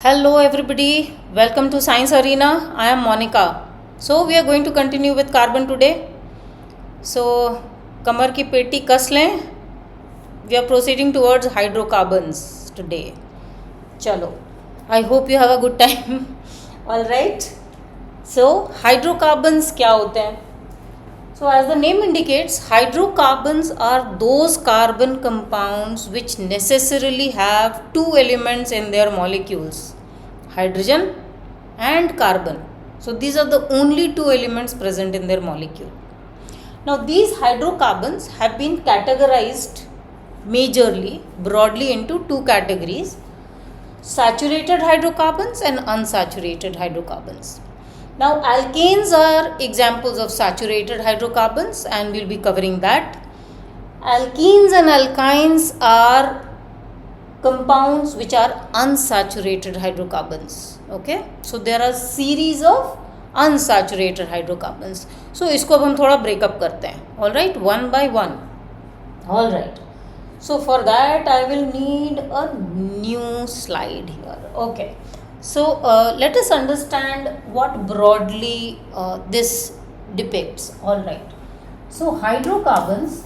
Hello everybody, welcome to Science Arena. I am Monica. So we are going to continue with carbon today. So कमर की पेटी कस लें. We are proceeding towards hydrocarbons today. चलो, I hope you have a good time. All right. So hydrocarbons क्या होते हैं? So as the name indicates, hydrocarbons are those carbon compounds which necessarily have two elements in their molecules, hydrogen and carbon. So these are the only two elements present in their molecule. Now these hydrocarbons have been categorized majorly, broadly into two categories: saturated hydrocarbons and unsaturated hydrocarbons. Now alkanes are examples of saturated hydrocarbons and we'll be covering that. Alkenes and alkynes are compounds which are unsaturated hydrocarbons. Okay, so there are series of unsaturated hydrocarbons. So इसको अब हम थोड़ा breakup करते हैं. All right, one by one. All right. So for that I will need a new slide here. Okay. So let us understand what broadly this depicts. All right. So hydrocarbons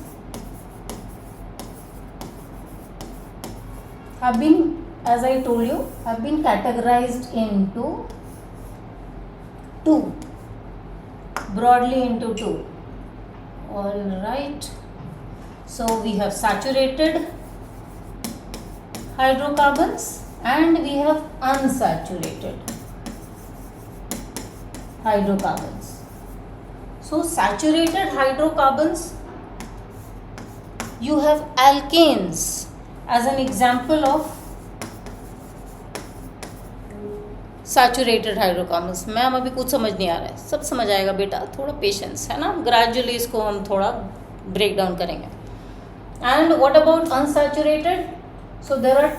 have been, as I told you, have been categorized into two, broadly into two. All right. So we have saturated hydrocarbons and we have unsaturated hydrocarbons. So saturated hydrocarbons, you have alkanes as an example of saturated hydrocarbons. Ma'am अभी कुछ समझ नहीं आ रहा है, सब समझ आएगा बेटा, थोड़ा पेशेंस है ना, ग्रेजुअली इसको हम थोड़ा ब्रेक डाउन करेंगे. And what about unsaturated? So there are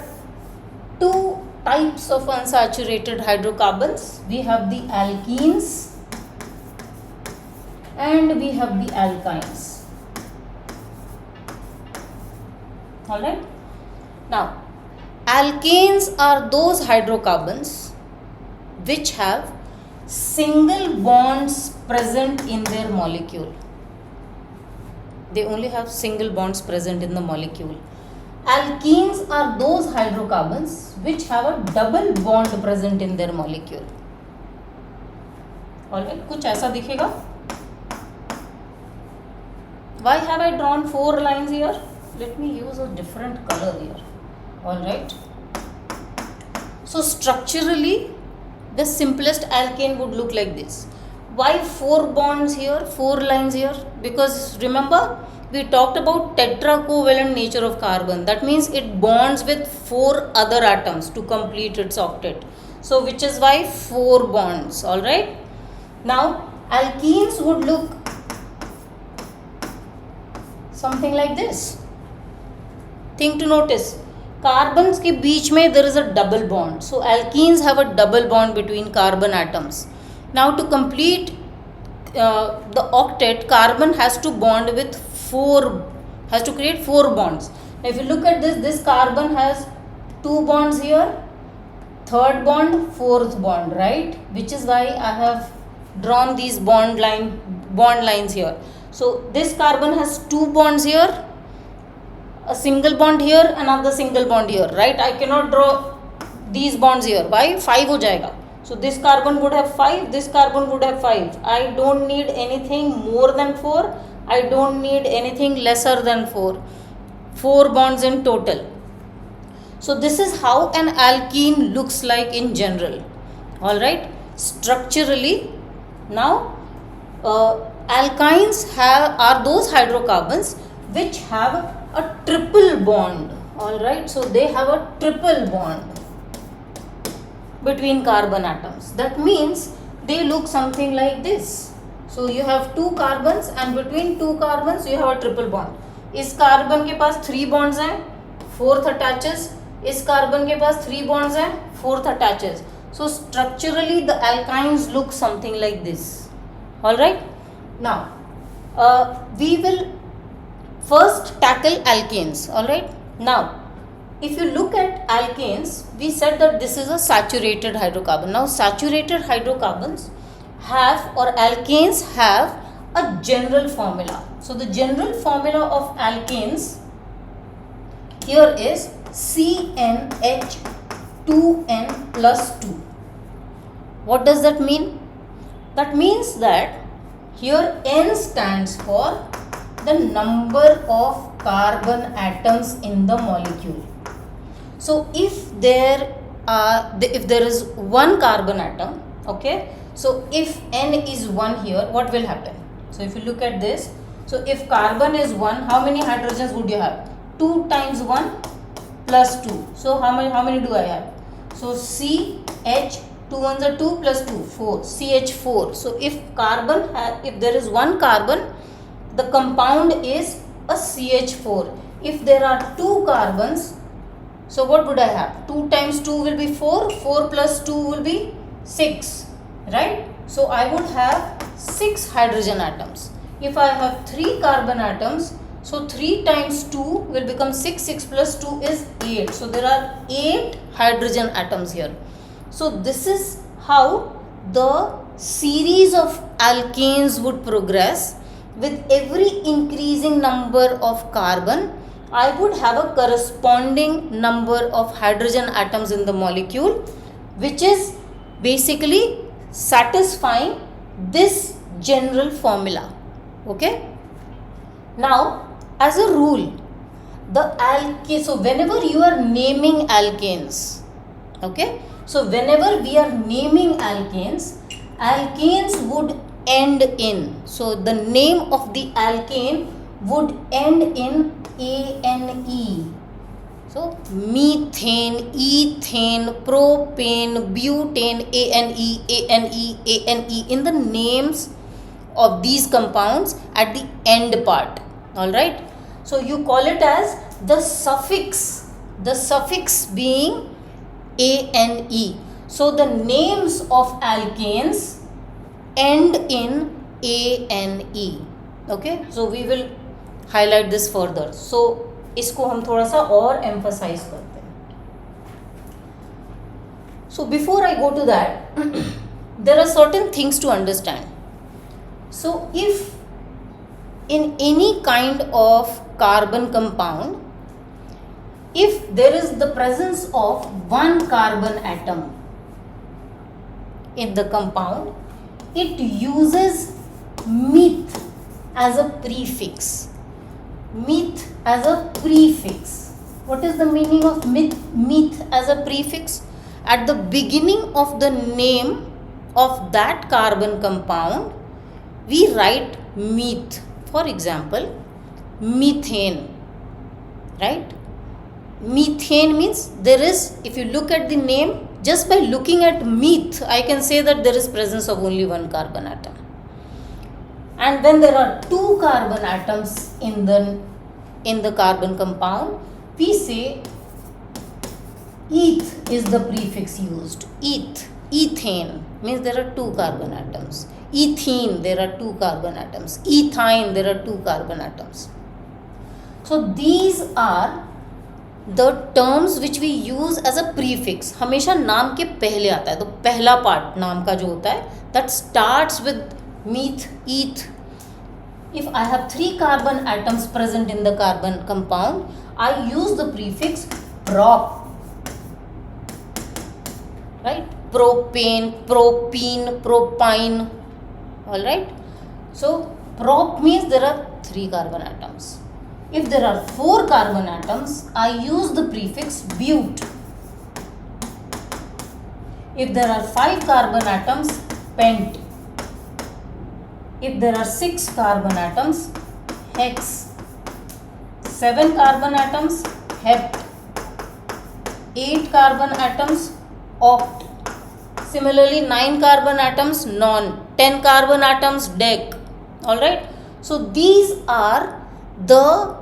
two types of unsaturated hydrocarbons. We have the alkenes and we have the alkynes. Alright. Now, alkanes are those hydrocarbons which have single bonds present in their molecule. They only have single bonds present in the molecule. Alkenes are those hydrocarbons which have a double bond present in their molecule. Alright, कुछ ऐसा दिखेगा. Why have I drawn 4 lines here? Let me use a different color here. Alright. So structurally, the simplest alkane would look like this. Why 4 bonds here, 4 lines here? Because remember, we talked about tetracovalent nature of carbon. That means it bonds with 4 other atoms to complete its octet. So which is why 4 bonds. Alright. Now alkenes would look something like this. Thing to notice. Carbons के बीच में there is a double bond. So alkenes have a double bond between carbon atoms. Now to complete the octet, carbon has to bond with has to create 4 bonds. Now if you look at this carbon has 2 bonds here, third bond, fourth bond, right? Which is why I have drawn these bond lines here. So this carbon has 2 bonds here, a single bond here, another single bond here, right? I cannot draw these bonds here. Why? 5 हो जाएगा. So this carbon would have 5, this carbon would have 5. I don't need anything more than 4. I don't need anything lesser than 4. 4 bonds in total. So this is how an alkene looks like in general. Alright. Structurally, now alkynes are those hydrocarbons which have a triple bond. Alright. So they have a triple bond between carbon atoms. That means they look something like this. So you have 2 carbons and between 2 carbons you have a triple bond. इस carbon के पास 3 bonds हैं, fourth attaches. इस carbon के पास 3 bonds हैं, fourth attaches. So structurally the alkynes look something like this. Alright. Now we will first tackle alkanes. Alright. Now if you look at alkanes, we said that this is a saturated hydrocarbon. Now saturated hydrocarbons have, or alkanes have, a general formula. So the general formula of alkanes here is CnH2n plus 2. What does that mean? That means that here N stands for the number of carbon atoms in the molecule. So if there is one carbon atom, okay, so if N is 1 here, what will happen? So if you look at this, so if carbon is 1, how many hydrogens would you have? 2 times 1 plus 2. So how many do I have? So CH, 2 ones are 2 plus 2, 4, CH4. So if there is one carbon, the compound is a CH4. If there are 2 carbons, so what would I have? 2 times 2 will be 4, 4 plus 2 will be 6, right? So I would have 6 hydrogen atoms. If I have 3 carbon atoms, so 3 times 2 will become 6, 6 plus 2 is 8. So there are 8 hydrogen atoms here. So this is how the series of alkanes would progress. With every increasing number of carbon, I would have a corresponding number of hydrogen atoms in the molecule, which is basically satisfying this general formula. Okay. Now, as a rule, so whenever you are naming alkanes, okay, so whenever we are naming alkanes would end in, so the name of the alkane would end in ANE. So methane, ethane, propane, butane, ANE, ANE, ANE, in the names of these compounds at the end part. Alright, so you call it as the suffix being ANE. So the names of alkanes end in ANE. Okay, so we will highlight this further. So इसको हम थोड़ा सा और emphasize करते हैं. So before I go to that, there are certain things to understand. So if in any kind of carbon compound, if there is the presence of one carbon atom in the compound, it uses meth as a prefix. Meth as a prefix. What is the meaning of meth as a prefix? At the beginning of the name of that carbon compound, we write meth. For example, methane, right? Methane means there is, if you look at the name, just by looking at meth, I can say that there is presence of only one carbon atom. And when there are 2 carbon atoms in the carbon compound, we say eth is the prefix used. Ethane means there are 2 carbon atoms. Ethene, there are 2 carbon atoms. Ethyne, there are 2 carbon atoms. So these are the terms which we use as a prefix. हमेशा नाम के पहले आता है, तो पहला part नाम का जो होता है, that starts with meth, eth. If I have 3 carbon atoms present in the carbon compound, I use the prefix prop. Right? Propane, propene, propine. Alright? So prop means there are 3 carbon atoms. If there are 4 carbon atoms, I use the prefix but. If there are 5 carbon atoms, pent. If there are 6 carbon atoms, hex. 7 carbon atoms, hept. 8 carbon atoms, oct. Similarly, 9 carbon atoms, non. 10 carbon atoms, dec. Alright. So these are the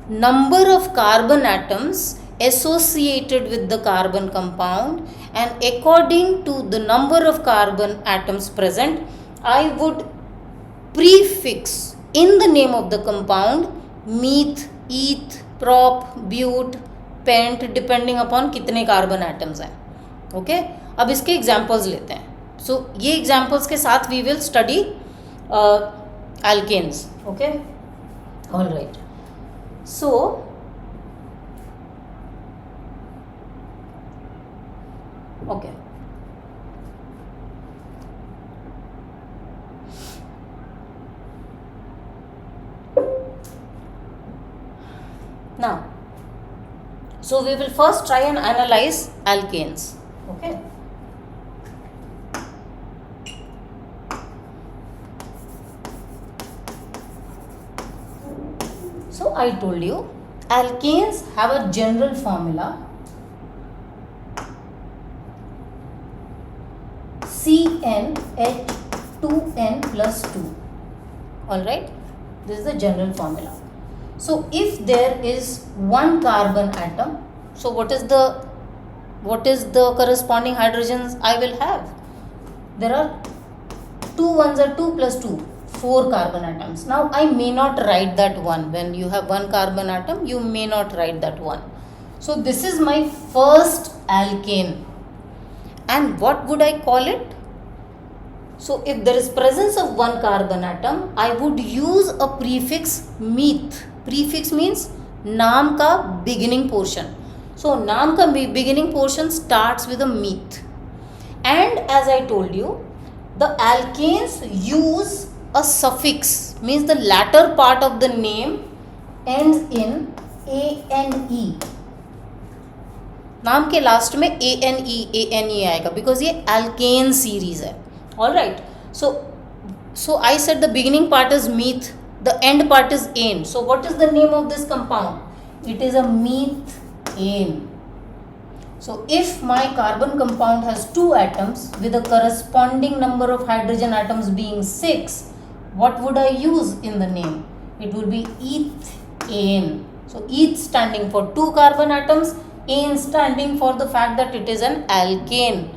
number of carbon atoms associated with the carbon compound, and according to the number of carbon atoms present, I would prefix in the name of the compound meth, eth, prop, but, pent, depending upon कितने carbon atoms हैं. Okay, अब इसके examples लेते हैं. सो ये examples के साथ we will study alkanes. Okay, all right. So okay, now so we will first try and analyze alkanes. Okay, so I told you alkanes have a general formula CnH2n plus 2. All right, this is the general formula. So if there is one carbon atom, so what is the corresponding hydrogens I will have? There are 2 ones are 2 plus 2, 4 carbon atoms. Now I may not write that one. When you have one carbon atom, you may not write that one. So this is my first alkane. And what would I call it? So if there is presence of one carbon atom, I would use a prefix meth. Prefix means नाम का beginning portion. So नाम का beginning portion starts with a meth. And as I told you, the alkanes use a suffix, means the latter part of the name ends in ane. नाम के last में ane आएगा because ये alkane series है. All right, so I said the beginning part is meth, the end part is ane. So what is the name of this compound? It is a methane. So if my carbon compound has 2 atoms with a corresponding number of hydrogen atoms being 6, what would I use in the name? It would be ethane. So eth standing for 2 carbon atoms, ane standing for the fact that it is an alkane.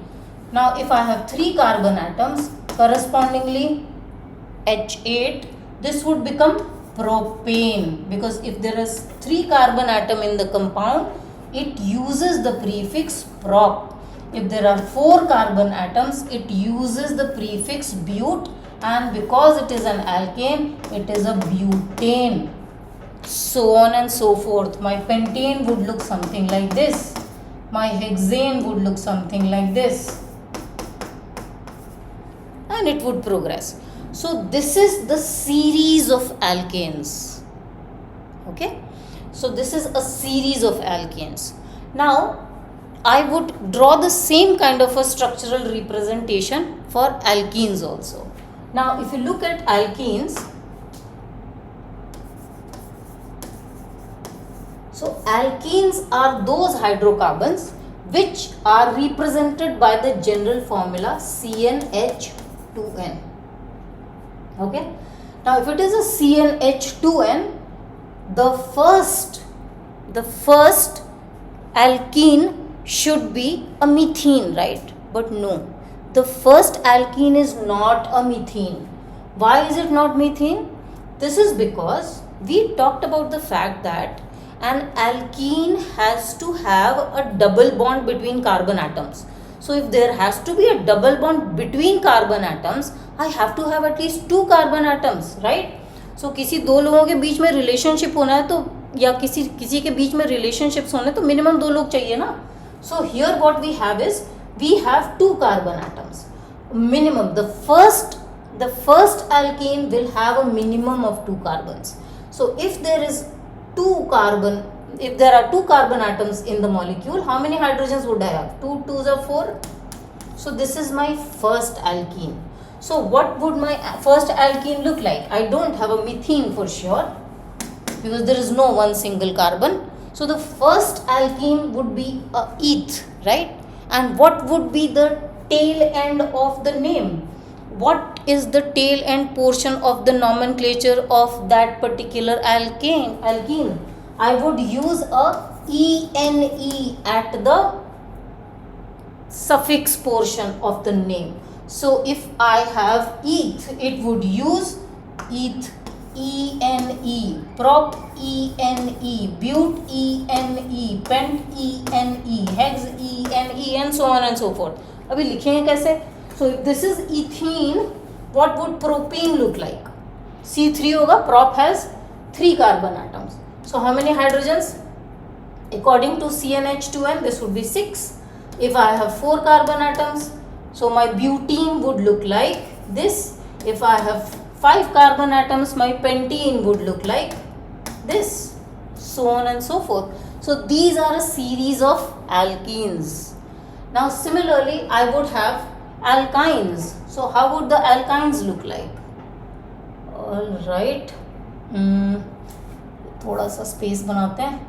Now if I have 3 carbon atoms, correspondingly H8, this would become propane, because if there is 3 carbon atom in the compound, it uses the prefix prop. If there are 4 carbon atoms, it uses the prefix but, and because it is an alkane, it is a butane. So on and so forth. My pentane would look something like this. My hexane would look something like this. And it would progress. So this is the series of alkanes. Okay, so this is a series of alkanes. Now I would draw the same kind of a structural representation for alkenes also. Now if you look at alkenes, so alkenes are those hydrocarbons which are represented by the general formula CnH2n. Okay, now if it is a CnH2n, the first alkene should be a methane, right? But no, the first alkene is not a methane. Why is it not methane? This is because we talked about the fact that an alkene has to have a double bond between carbon atoms. So if there has to be a double bond between carbon atoms, I have to have at least 2 carbon atoms, right? So किसी 2 लोगों के बीच में relationship होना है तो, या किसी के बीच में रिलेशनशिप्स होने तो मिनिमम 2 लोग चाहिए ना. So here what we have is, we have 2 carbon atoms minimum. The first alkane will have a minimum of 2 carbons. So if there are 2 carbon atoms in the molecule, how many hydrogens would I have? 2 2s are 4. So this is my first alkene. So what would my first alkene look like? I don't have a methane for sure, because there is no one single carbon. So the first alkene would be a eth, right? And what would be the tail end of the name? What is the tail end portion of the nomenclature of that particular alkene? I would use a ene at the suffix portion of the name. So if I have eth, it would use eth ENE, prop ENE, but ENE, pent ENE, hex ENE, and so on and so forth. अभी लिखेंगे कैसे? So if this is ethene, what would propene look like? C3 होगा, prop has 3 carbon atoms. So how many hydrogens? According to CnH2n, this would be 6. If I have 4 carbon atoms, so my butene would look like this. If I have 5 carbon atoms, my pentene would look like this, so on and so forth. So these are a series of alkenes. Now similarly, I would have alkynes. So how would the alkynes look like? All right, थोड़ा सा space बनाते हैं.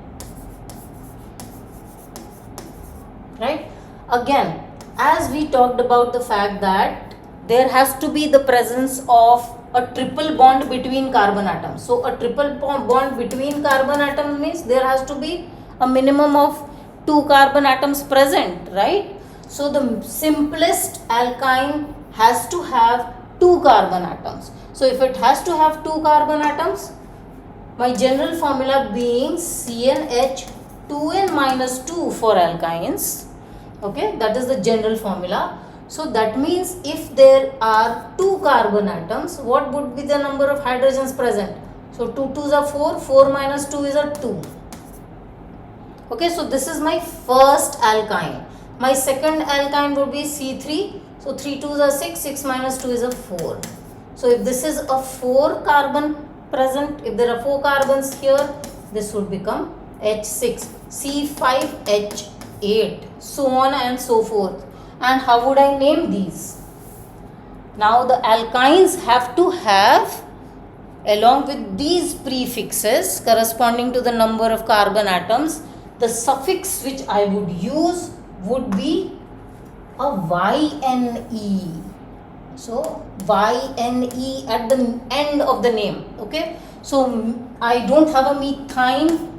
Right, again, as we talked about the fact that there has to be the presence of a triple bond between carbon atoms. So a triple bond between carbon atoms means there has to be a minimum of 2 carbon atoms present, right? So the simplest alkyne has to have 2 carbon atoms. So if it has to have 2 carbon atoms, my general formula being CnH2n minus 2 for alkynes. Okay, that is the general formula. So that means if there are 2 carbon atoms, what would be the number of hydrogens present? So 2 2s are 4, 4 minus 2 is a 2. Okay, so this is my first alkyne. My second alkyne would be C3. So 3 2s are 6, 6 minus 2 is a 4. So if this is a 4 carbon present, if there are 4 carbons here, this would become H6, C5H8, so on and so forth. And how would I name these? Now the alkynes have to have, along with these prefixes corresponding to the number of carbon atoms, the suffix which I would use would be a YNE. So YNE at the end of the name. Okay, so I don't have a methine,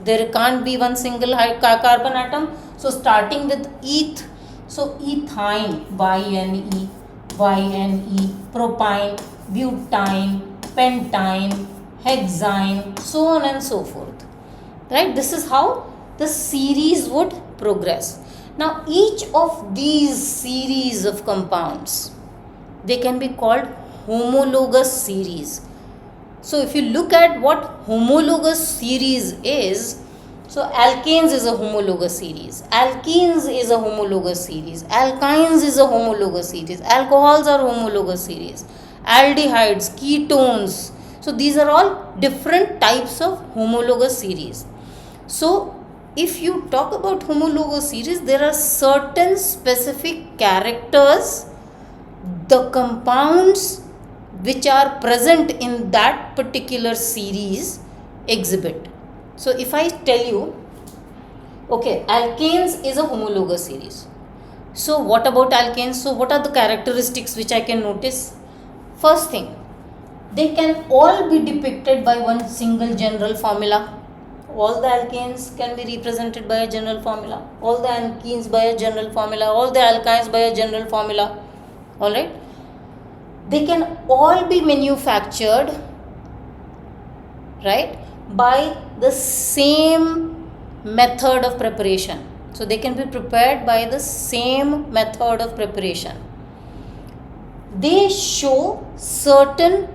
there can't be one single carbon atom. So starting with eth, so ethyne, YNE, YNE, propyne, butine, pentine, hexyne, so on and so forth. Right, this is how the series would progress. Now each of these series of compounds, they can be called homologous series. So if you look at what homologous series is, so alkanes is a homologous series, alkenes is a homologous series, alkynes is a homologous series, alcohols are homologous series, aldehydes, ketones. So these are all different types of homologous series. So if you talk about homologous series, there are certain specific characters the compounds which are present in that particular series exhibit. So if I tell you, okay, alkanes is a homologous series. So what about alkanes? So what are the characteristics which I can notice? First thing, they can all be depicted by one single general formula. All the alkanes can be represented by a general formula, all the alkenes by a general formula, all the alkynes by a general formula. Alright, they can all be manufactured, right, by the same method of preparation. So they can be prepared by the same method of preparation. They show certain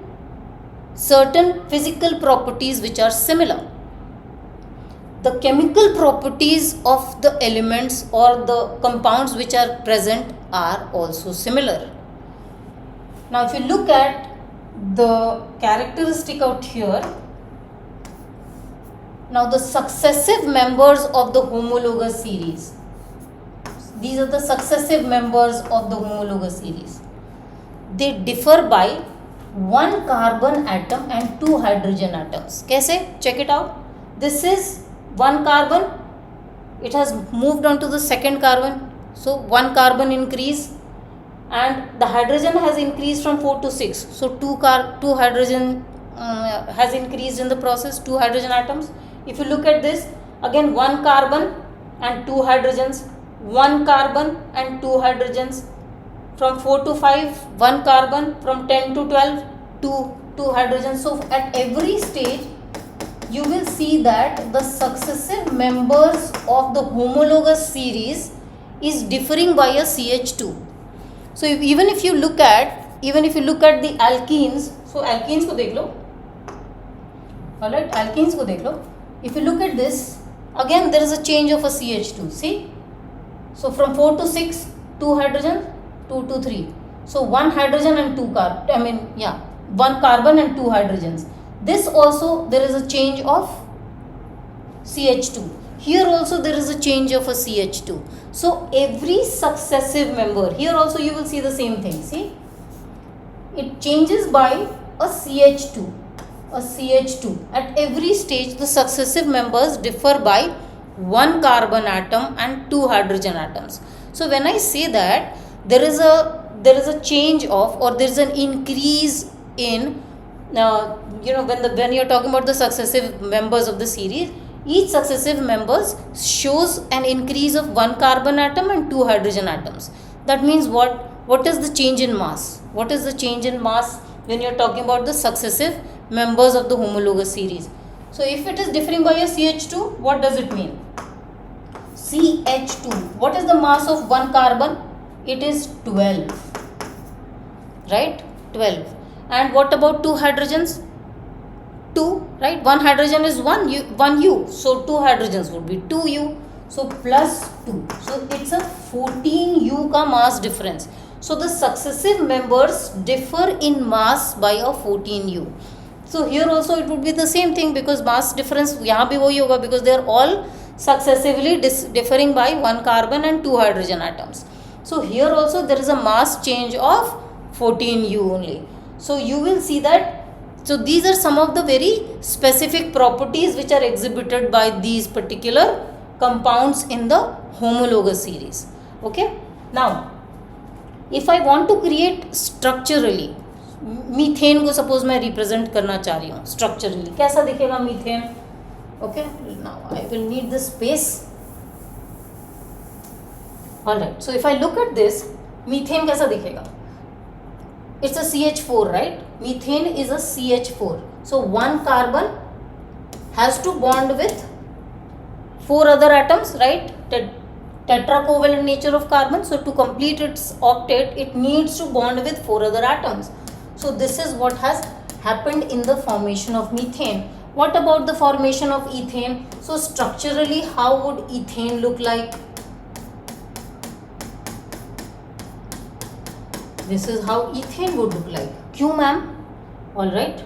physical properties which are similar. The chemical properties of the elements or the compounds which are present are also similar. Now if you look at the characteristic out here, now the successive members of the homologous series, these are the successive members of the homologous series. They differ by 1 carbon atom and 2 hydrogen atoms. Kaise? Check it out. This is 1 carbon, it has moved on to the second carbon, so 1 carbon increase, and the hydrogen has increased from 4 to 6, so 2 hydrogen has increased in the process, 2 hydrogen atoms. If you look at this, again 1 carbon and 2 hydrogens, 1 carbon and 2 hydrogens, from 4 to 5 1 carbon, from 10 to 12 2 2 hydrogens. So at every stage you will see that the successive members of the homologous series is differing by a CH2. So even if you look at the alkenes, so alkenes को देख लो, alright, alkenes को देख लो. If you look at this, again there is a change of a CH2. See, so from 4 to 6, 2 hydrogens, 2 to 3. So 1 hydrogen and 2 carbon. 1 carbon and 2 hydrogens. This also there is a change of CH2. Here also there is a change of a CH2. So every successive member, here also you will see the same thing. See, it changes by a CH2. A CH2. At every stage the successive members differ by 1 carbon atom and 2 hydrogen atoms. So when I say that there is a change of, or there is an increase in when you are talking about the successive members of the series, each successive members shows an increase of 1 carbon atom and 2 hydrogen atoms. That means what is the change in mass? What is the change in mass when you are talking about the successive members of the homologous series? So if it is differing by a CH2, what does it mean? CH2. What is the mass of 1 carbon? It is 12. Right? 12. And what about 2 hydrogens? 2, right? 1 hydrogen is 1 U. So 2 hydrogens would be 2U. So plus 2. So it's a 14U ka mass difference. So the successive members differ in mass by a 14U. So here also it would be the same thing, because mass difference यहाँ भी वही होगा, because they are all successively differing by 1 carbon and 2 hydrogen atoms. So here also there is a mass change of 14U only. So you will see that. So these are some of the very specific properties which are exhibited by these particular compounds in the homologous series. Okay. Now, if I want to create structurally, methane को suppose मैं represent करना चाह रही हूँ structurally, कैसा दिखेगा methane? Okay, now I will need this space. Alright, so if I look at this, methane कैसा दिखेगा? It's a CH4, right? Methane is a CH4. So one carbon has to bond with 4 other atoms, right? Tetracovalent nature of carbon. So to complete its octet, it needs to bond with 4 other atoms. So this is what has happened in the formation of methane. What about the formation of ethane? So structurally, how would ethane look like? This is how ethane would look like. Q, ma'am? Alright.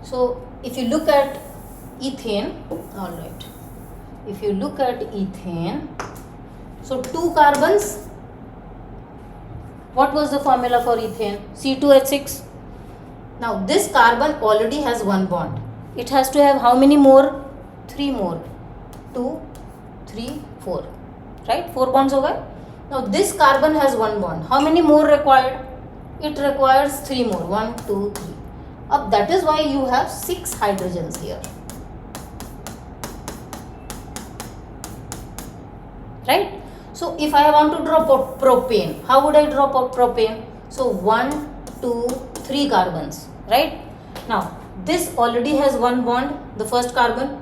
So if you look at ethane, alright. If you look at ethane, so 2 carbons. What was the formula for ethane? C2H6. Now this carbon already has 1 bond. It has to have how many more? 3 more. 2, 3, 4. Right? 4 bonds over. Now this carbon has 1 bond. How many more required? It requires 3 more. 1, 2, 3. That is why you have 6 hydrogens here. Right? So if I want to draw propane, how would I draw propane? So 1, 2, 3 carbons. Right? Now this already has 1 bond, the first carbon.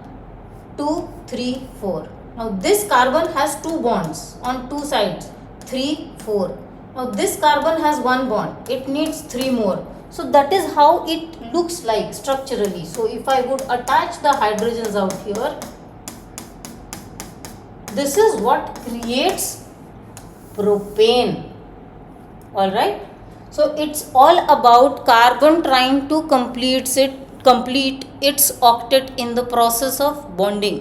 2, 3, 4. Now this carbon has 2 bonds on 2 sides. 3, 4. Now this carbon has 1 bond. It needs 3 more. So that is how it looks like structurally. So if I would attach the hydrogens out here, this is what creates propane. Alright. So it's all about carbon trying to complete its octet in the process of bonding.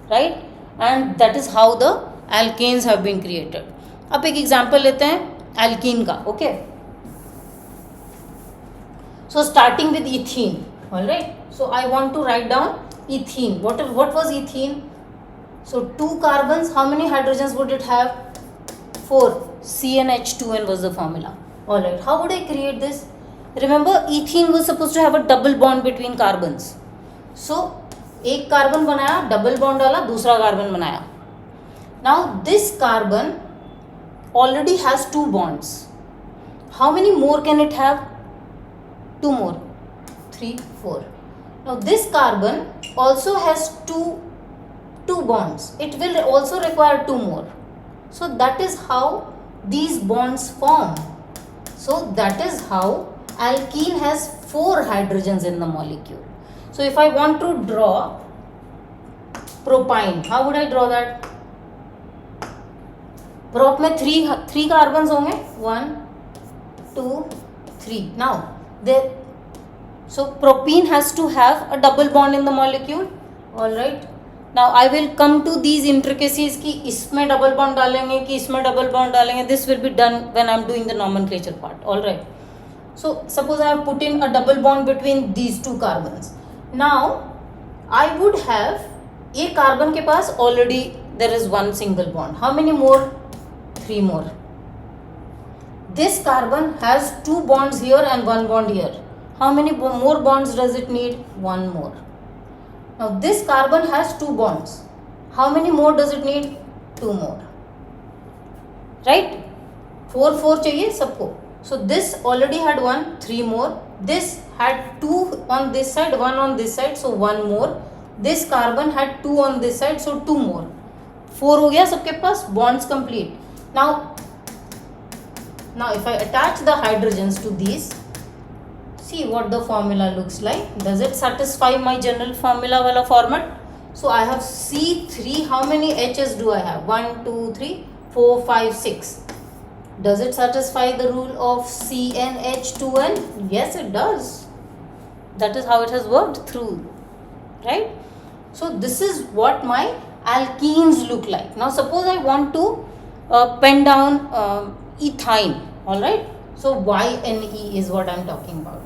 Right. And that is how the alkanes have been created. अब एक example लेते हैं alkene का. Okay, so starting with ethene. Alright, so I want to write down ethene. What was ethene? So 2 carbons, how many hydrogens would it have? 4. CnH2n was the formula. Alright, how would I create this? Remember, ethene was supposed to have a double bond between carbons. So एक carbon बनाया, double bond डाला, दूसरा carbon बनाया. Now this carbon already has 2 bonds. How many more can it have? 2 more. 3, 4. Now this carbon also has two bonds. It will also require 2 more. So that is how these bonds form. So that is how alkene has 4 hydrogens in the molecule. So if I want to draw propyne, how would I draw that? prop में 3 carbons होंगे 1 2 3. Now there, so propene has to have a double bond in the molecule. All right. Now I will come to these intricacies कि इसमें double bond डालेंगे कि इसमें double bond डालेंगे. This will be done when I am doing the nomenclature part. All right. So suppose I have put in a double bond between these 2 carbons. Now I would have ये carbon के पास already there is 1 single bond. How many more? 3 more. This carbon has 2 bonds here and 1 bond here. How many more bonds does it need? 1 more. Now this carbon has 2 bonds. How many more does it need? 2 more. Right? 4 4 चाहिए सबको. So this already had 1, 3 more. This had 2 on this side, 1 on this side, so 1 more. This carbon had 2 on this side, so 2 more. 4 हो गया सबके पास. Bonds complete. Now if I attach the hydrogens to these, see what the formula looks like. Does it satisfy my general formula wala format? So I have C3. How many H's do I have? 1 2 3 4 5 6. Does it satisfy the rule of CnH2n? Yes, it does. That is how it has worked through, right? So this is what my alkenes look like. Now suppose I want to pen down ethyne. All right. So YNE is what I am talking about.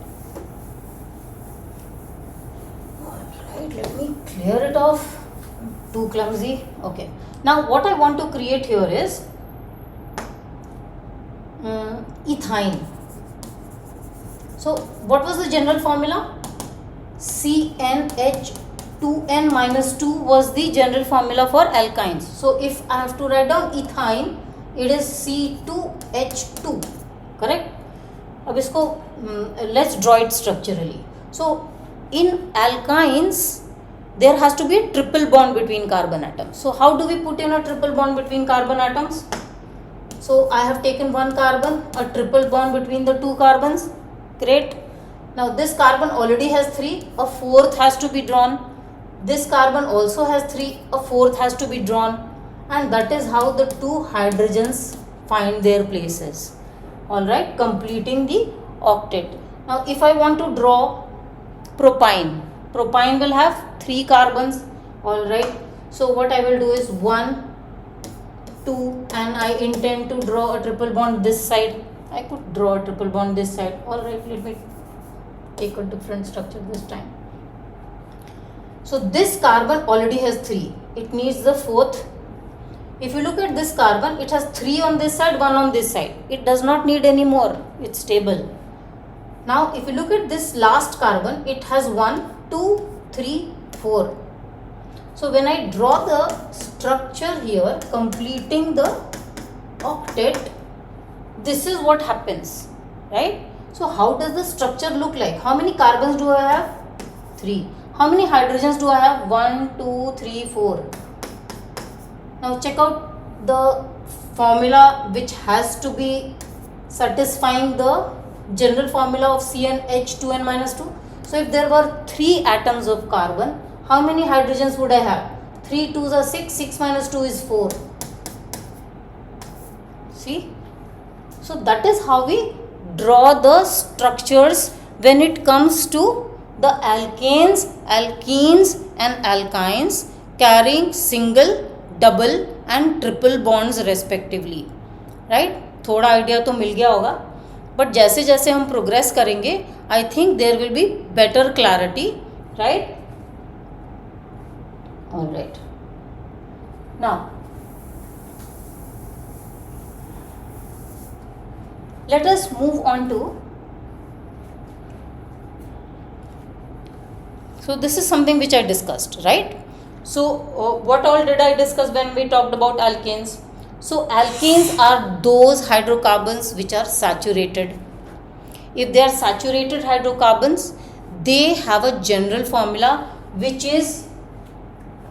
All right. Let me clear it off. Too clumsy. Okay. Now what I want to create here is ethyne. So what was the general formula? CnH2n minus 2 was the general formula for alkynes. So if I have to write down ethyne, it is C2H2. Correct? अब इसको let's draw it structurally. So in alkynes there has to be a triple bond between carbon atoms. So how do we put in a triple bond between carbon atoms? So I have taken 1 carbon, a triple bond between the 2 carbons. Great. Now this carbon already has 3, a 4th has to be drawn. This carbon also has 3, a 4th has to be drawn, and that is how the 2 hydrogens find their places. Alright, completing the octet. Now if I want to draw propyne will have 3 carbons. Alright, so what I will do is 1 2, and I intend to draw a triple bond this side. I could draw a triple bond this side. Alright, let me take a different structure this time. So this carbon already has 3. It needs the 4th. If you look at this carbon, it has 3 on this side, 1 on this side. It does not need any more. It's stable. Now if you look at this last carbon, it has 1, 2, 3, 4. So when I draw the structure here, completing the octet, this is what happens, right? So how does the structure look like? How many carbons do I have? 3. How many hydrogens do I have? 1, 2, 3, 4. Now check out the formula which has to be satisfying the general formula of CnH2n minus 2. So if there were 3 atoms of carbon, how many hydrogens would I have? 3 2s are 6, 6 minus 2 is 4. See? So that is how we draw the structures when it comes to the alkanes, alkenes and alkynes carrying single, double and triple bonds respectively. Right? थोड़ा idea तो मिल गया होगा, but जैसे जैसे हम progress करेंगे I think there will be better clarity. Right? Alright. Now let us move on to, so this is something which I discussed, right? So what all did I discuss when we talked about alkanes? So alkanes are those hydrocarbons which are saturated. If they are saturated hydrocarbons, they have a general formula which is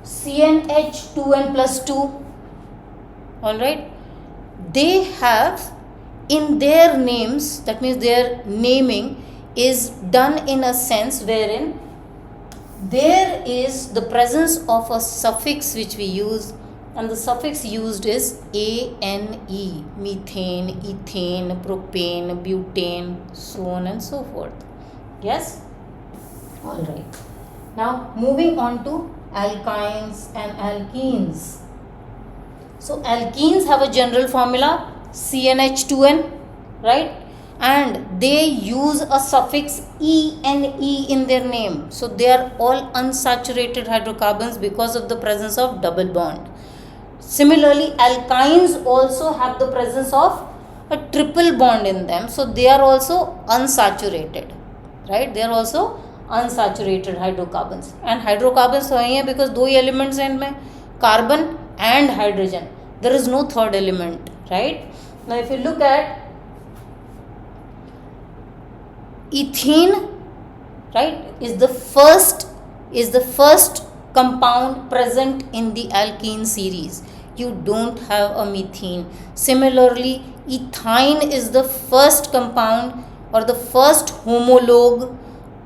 CnH2n plus 2. All right, they have in their names, that means their naming is done in a sense wherein there is the presence of a suffix which we use, and the suffix used is ane, methane, ethane, propane, butane, so on and so forth. Yes? All right. Now moving on to alkynes and alkenes. So alkenes have a general formula CnH2n, right? And they use a suffix ene in their name. So they are all unsaturated hydrocarbons because of the presence of double bond. Similarly, alkynes also have the presence of a triple bond in them. So they are also unsaturated, right? They are also unsaturated hydrocarbons. And hydrocarbons वही है because दो ही elements हैं इनमें, carbon and hydrogen. There is no third element, right? Now if you look at ethene, right, is the first compound present in the alkene series. You don't have a methane. Similarly, ethyne is the first compound or the first homologue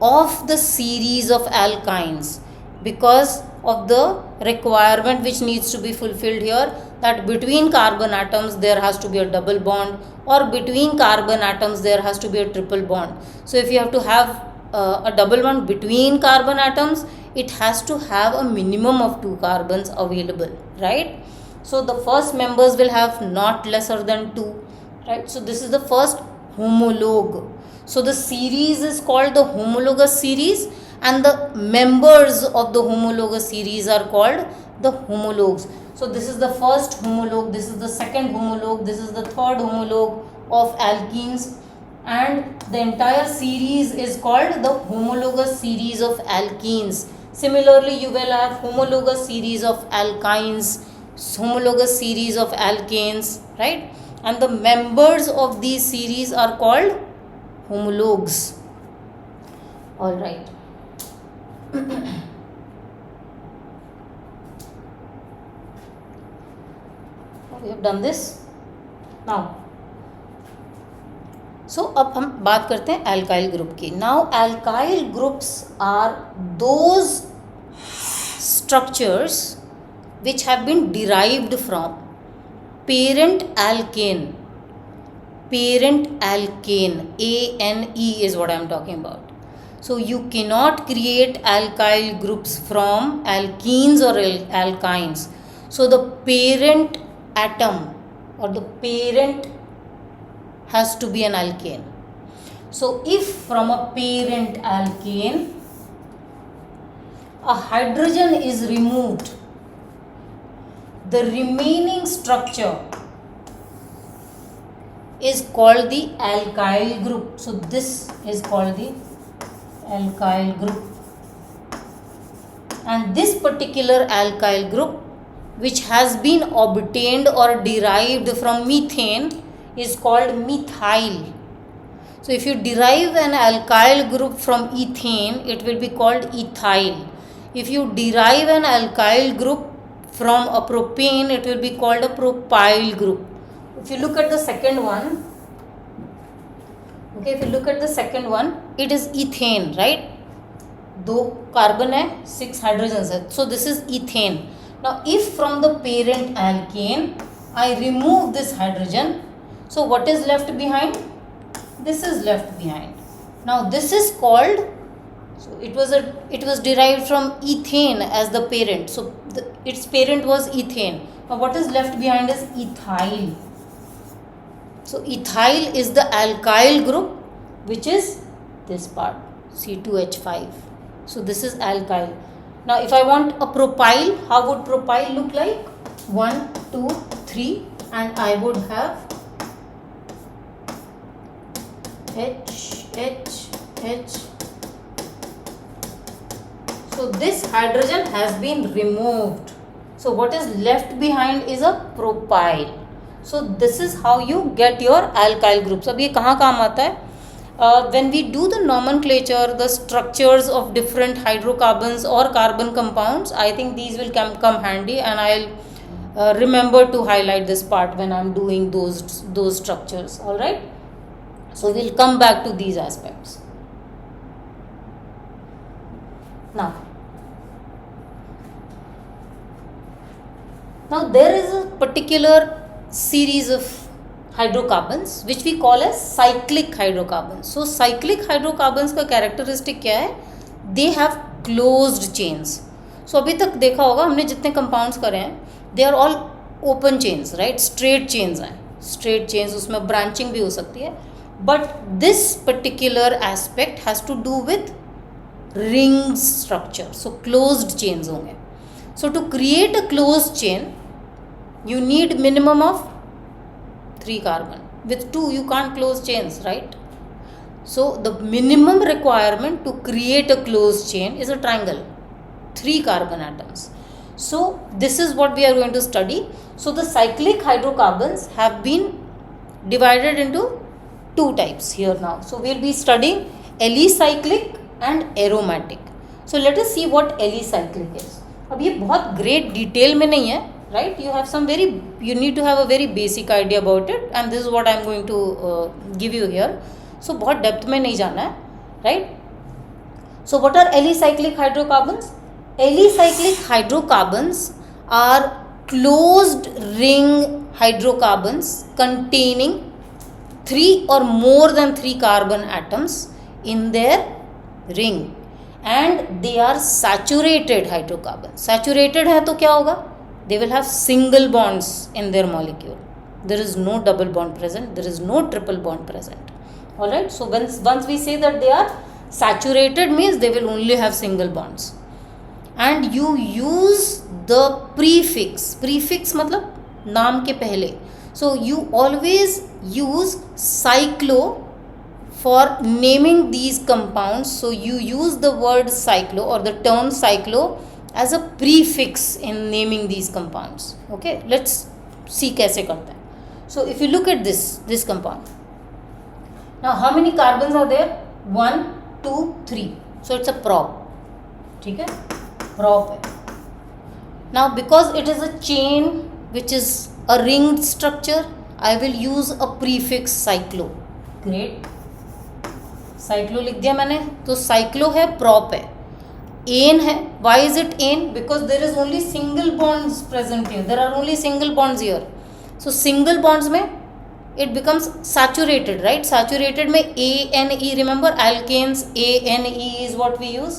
of the series of alkynes because of the requirement which needs to be fulfilled here, that between carbon atoms there has to be a double bond, or between carbon atoms there has to be a triple bond. So if you have to have a double bond between carbon atoms, it has to have a minimum of 2 carbons available, right? So the first members will have not lesser than 2, right? So this is the first homologue. So the series is called the homologous series, and the members of the homologous series are called the homologues. So this is the first homologue, this is the second homologue, this is the third homologue of alkenes, and the entire series is called the homologous series of alkenes. Similarly, you will have homologous series of alkynes, homologous series of alkanes, right? And the members of these series are called homologues. All right. We have done this. Now, so अब हम बात करते हैं alkyl group की. Now alkyl groups are those structures which have been derived from parent alkane. Parent alkane, ANE is what I am talking about. So you cannot create alkyl groups from alkenes or alkynes. So the parent atom or the parent has to be an alkane. So if from a parent alkane a hydrogen is removed, the remaining structure is called the alkyl group. So this is called the alkyl group, and this particular alkyl group which has been obtained or derived from methane is called methyl. So if you derive an alkyl group from ethane, it will be called ethyl. If you derive an alkyl group from a propane, it will be called a propyl group. If you look at the second one, okay, if you look at the second one, it is ethane, right? 2 carbon hai, 6 hydrogens hai. So this is ethane. Now if from the parent alkane I remove this hydrogen, so what is left behind? This is left behind. Now this is called, so it was derived from ethane as the parent. So its parent was ethane. Now what is left behind is ethyl. So ethyl is the alkyl group, which is this part, C2H5. So this is alkyl. Now if I want a propyl, how would propyl look like? 1, 2, 3, and I would have H, H, H. So this hydrogen has been removed. So what is left behind is a propyl. So this is how you get your alkyl groups. अब ये कहाँ काम आता है? when we do the nomenclature, the structures of different hydrocarbons or carbon compounds, I think these will come handy, and I'll remember to highlight this part when I'm doing those structures. All right. So we'll come back to these aspects. Now there is a particular series of hydrocarbons which we call as cyclic hydrocarbons. So cyclic hydrocarbons का characteristic क्या है? They have closed chains. So अभी तक देखा होगा हमने जितने compounds करे हैं, they are all open chains, right? Straight chains हैं. Straight chains, उसमें branching भी हो सकती है. But this particular aspect has to do with ring structure. So closed chains होंगे. So to create a closed chain, you need minimum of 3 carbon. With 2 you can't close chains, right? So the minimum requirement to create a closed chain is a triangle, 3 carbon atoms. So this is what we are going to study. So the cyclic hydrocarbons have been divided into 2 types here now. So we'll be studying alicyclic and aromatic. So let us see what alicyclic is. अब ये बहुत great detail में नहीं है, right? You need to have a very basic idea about it, and this is what I'm going to give you here. So बहुत depth में नहीं जाना है, right? So what are alicyclic hydrocarbons? Alicyclic hydrocarbons are closed ring hydrocarbons containing 3 or more than 3 carbon atoms in their ring, and they are saturated hydrocarbons. Saturated है तो क्या होगा? They will have single bonds in their molecule. There is no double bond present. There is no triple bond present. Alright. So once we say that they are saturated, means they will only have single bonds. And you use the prefix. Prefix मतलब नाम के पहले. So you always use cyclo for naming these compounds. So you use the word cyclo or the term cyclo as a prefix in naming these compounds. Okay, let's see कैसे करते हैं. So if you look at this compound, now how many carbons are there? 1, 2, 3. So it's a prop. ठीक है, prop है. Now because it is a chain which is a ringed structure, I will use a prefix cyclo. Great. Cyclo लिख दिया मैंने, तो cyclo है, prop है. Ane है. Why is it ane? Because there is only single bonds present here. There are only single bonds here. So single bonds में it becomes saturated, right? Saturated में A N E, remember alkanes A N E is what we use.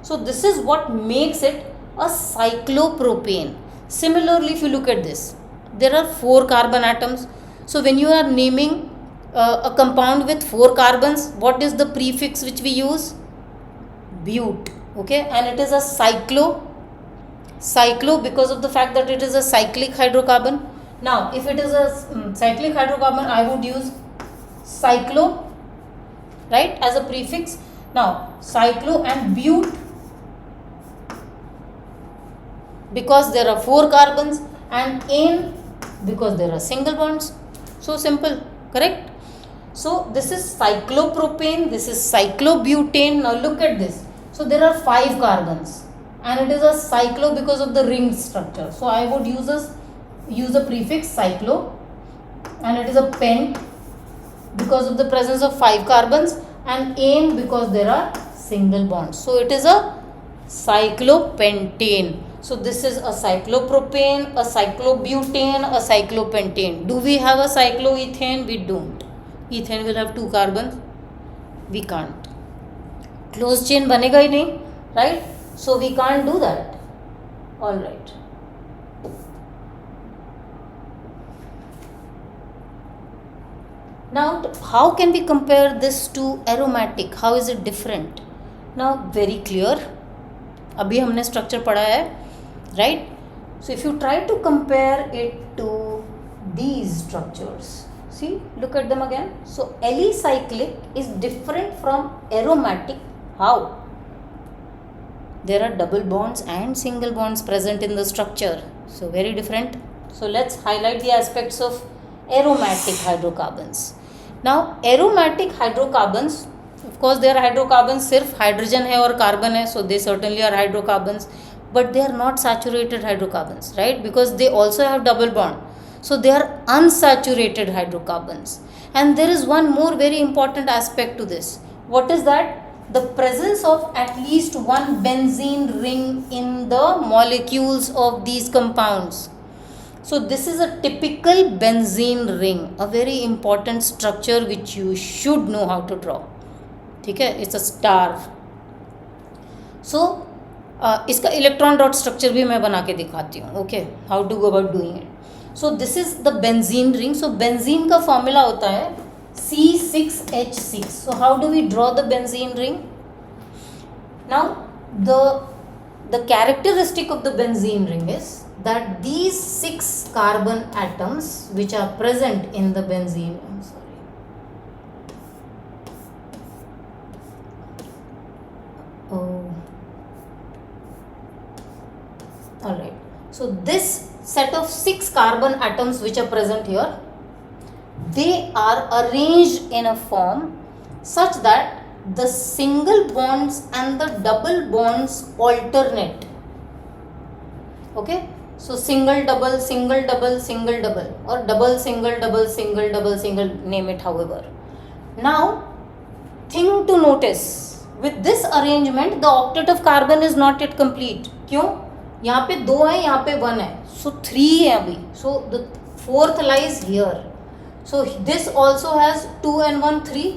So this is what makes it a cyclopropane. Similarly, if you look at this, there are 4 carbon atoms. So when you are naming a compound with 4 carbons, what is the prefix which we use? But. Okay, and it is a cyclo because of the fact that it is a cyclic hydrocarbon. Now if it is a cyclic hydrocarbon, I would use cyclo, right, as a prefix. Now cyclo and but, because there are 4 carbons, and ane because there are single bonds. So simple, correct? So this is cyclopropane, this is cyclobutane. Now look at this. So there are 5 carbons, and it is a cyclo because of the ringed structure. So I would use a prefix cyclo, and it is a pent because of the presence of 5 carbons, and ane because there are single bonds. So it is a cyclopentane. So this is a cyclopropane, a cyclobutane, a cyclopentane. Do we have a cycloethane? We don't. Ethane will have 2 carbons. We can't. Closed chain बनेगा ही नहीं, right? So we can't do that. All right. Now how can we compare this to aromatic? How is it different? Now very clear. अभी हमने structure पढ़ा है, right? So if you try to compare it to these structures, see, look at them again. So alicyclic is different from aromatic. How? There are double bonds and single bonds present in the structure. So very different. So let's highlight the aspects of aromatic hydrocarbons. Now aromatic hydrocarbons, of course they are hydrocarbons, सिर्फ hydrogen है और carbon है, so they certainly are hydrocarbons, but they are not saturated hydrocarbons, right? Because they also have double bond, so they are unsaturated hydrocarbons. And there is one more very important aspect to this. What is that? The presence of at least one benzene ring in the molecules of these compounds. So this is a typical benzene ring, a very important structure which you should know how to draw. ठीक है, it's a star. So इसका electron dot structure भी मैं बना के दिखाती हूँ. Okay, how to go about doing it. So this is the benzene ring. So benzene का फॉर्मूला होता है C6H6. So how do we draw the benzene ring? Now the characteristic of the benzene ring is that these 6 carbon atoms which are present in the benzene, alright, so this set of 6 carbon atoms which are present here, they are arranged in a form such that the single bonds and the double bonds alternate. Okay, so single double single double single double, or double single double single double single, name it however. Now thing to notice, with this arrangement the octet of carbon is not yet complete. क्यों? यहाँ पे 2 है, यहाँ पे 1 है, सो 3 है अभी. So the fourth lies here. So this also has 2 and 1 3,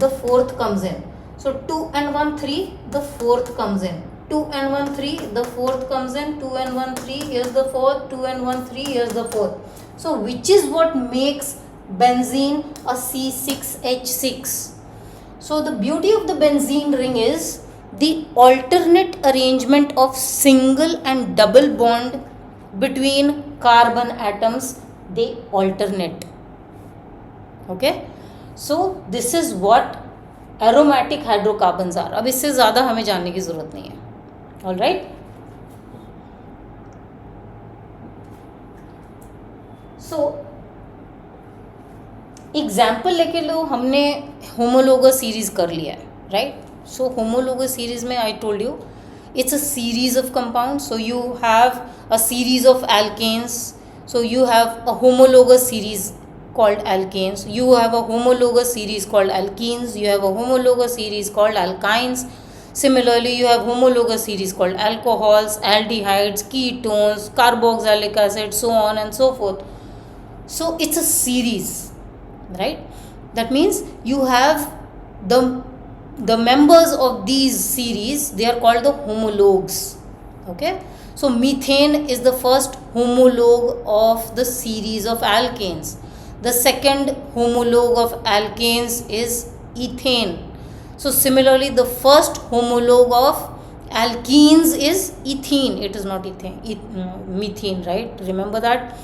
the fourth comes in. So 2 and 1 3, the fourth comes in. 2 and 1 3, the fourth comes in. 2 and 1 3, here's the fourth. 2 and 1 3, here's the fourth. So which is what makes benzene a C6H6. So the beauty of the benzene ring is the alternate arrangement of single and double bond between carbon atoms, they alternate. Okay, so this is what aromatic hydrocarbons are. अब इससे ज़्यादा हमें जानने की ज़रूरत नहीं है. All right, so example लेके लो, हमने होमोलोगस सीरीज कर लिया है, राइट? So homologous series में I told you it's a series of compounds. So you have a series of alkanes. So you have a homologous series called alkanes. You have a homologous series called alkenes. You have a homologous series called alkynes. Similarly, you have homologous series called alcohols, aldehydes, ketones, carboxylic acid, so on and so forth. So it's a series, right? That means you have the members of these series, they are called the homologues. Okay, so methane is the first homologue of the series of alkanes. The second homologue of alkanes is ethane. So similarly, the first homologue of alkenes is ethene. It is not methane, right? Remember that.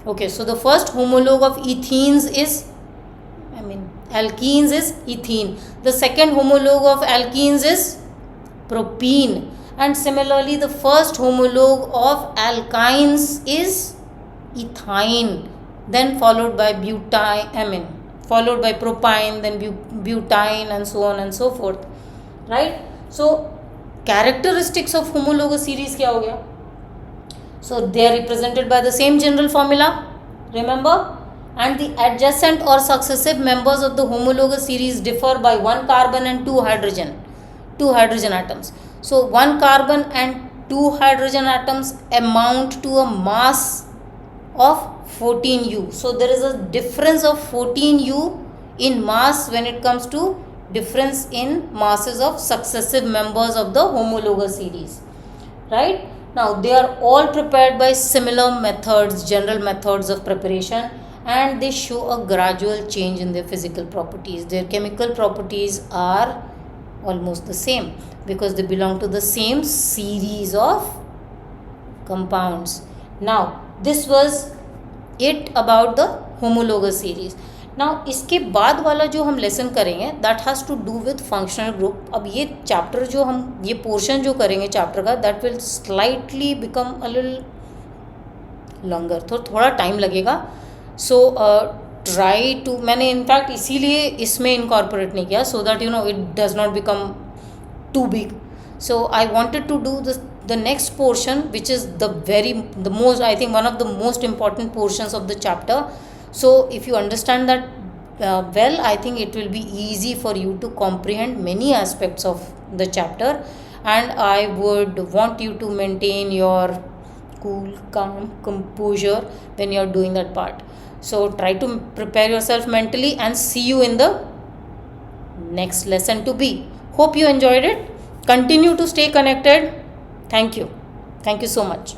Okay, so the first homologue of alkenes is ethene. The second homologue of alkenes is propene. And similarly, the first homologue of alkynes is ethyne, then followed by followed by propyne, then butane, and so on and so forth, right? So characteristics of homologous series क्या हो गया? So they are represented by the same general formula, remember? And the adjacent or successive members of the homologous series differ by 1 carbon and 2 hydrogen atoms. So 1 carbon and 2 hydrogen atoms amount to a mass of 14U. So there is a difference of 14U in mass when it comes to difference in masses of successive members of the homologous series, right? Now they are all prepared by similar methods, general methods of preparation, and they show a gradual change in their physical properties. Their chemical properties are almost the same because they belong to the same series of compounds. Now this was it about the homologous series. Now इसके बाद वाला जो हम lesson करेंगे that has to do with functional group. अब ये chapter जो हम ये पोर्शन जो करेंगे चैप्टर का that will slightly become a little longer, तो थोड़ा टाइम लगेगा. So ट्राई टू, मैंने इनफैक्ट इसीलिए इसमें इनकॉर्पोरेट नहीं किया, so that you know it does not become too big. So I wanted to do the next portion, which is the most, I think, one of the most important portions of the chapter. So if you understand that well, I think it will be easy for you to comprehend many aspects of the chapter, and I would want you to maintain your cool, calm composure when you are doing that part. So try to prepare yourself mentally, and see you in the next lesson to be. Hope you enjoyed it. Continue to stay connected. Thank you. Thank you so much.